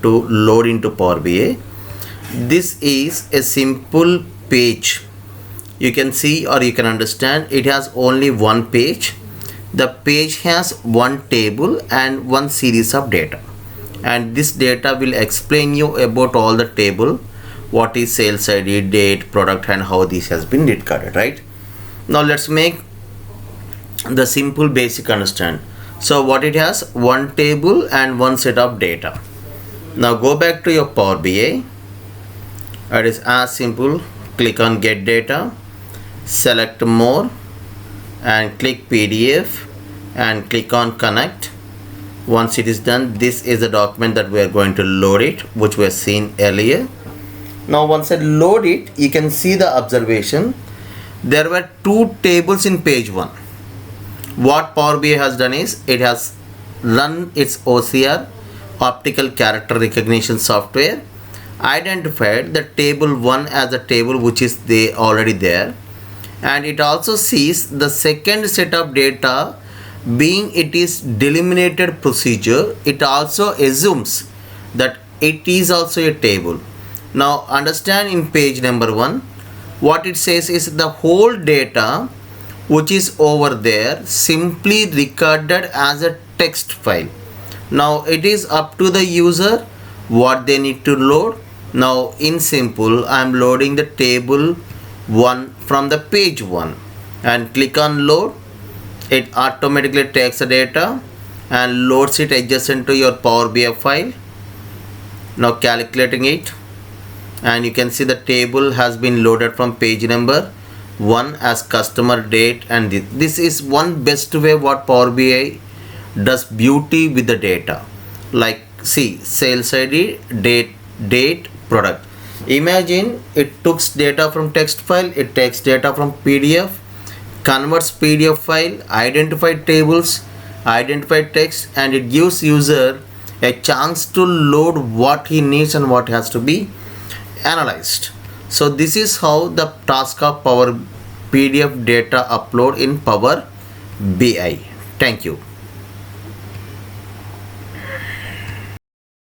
to load into Power BI. This is a simple page. You can see or you can understand it has only one page. The page has one table and one series of data, and this data will explain you about all the table, what is sales ID, date, product, and how this has been recorded, right? Now let's make the simple basic understand. So what it has, one table and one set of data. Now go back to your Power BI. It is as simple. Click on get data, select more, and click PDF and click on connect. Once it is done, this is the document that we are going to load it, which we have seen earlier. Now once I load it, you can see the observation. There were two tables in page 1. What Power BI has done is it has run its OCR, optical character recognition software, identified the table 1 as a table which is already there, and it also sees the second set of data. Being it is delimited procedure, it also assumes that it is also a table. Now understand, in page number 1, what it says is the whole data which is over there simply recorded as a text file. Now it is up to the user what they need to load. Now in simple, I am loading the table 1 from the page 1 and click on load. It automatically takes the data and loads it adjacent to your Power BI file. Now calculating it, and you can see the table has been loaded from page number 1 as customer, date, and this is one best way what Power BI does beauty with the data. Like see, sales ID, date, product. Imagine it takes data from text file, it takes data from PDF, converts PDF file, identified tables, identified text, and it gives user a chance to load what he needs and what has to be analyzed. So this is how the task of Power PDF data upload in Power BI. Thank you.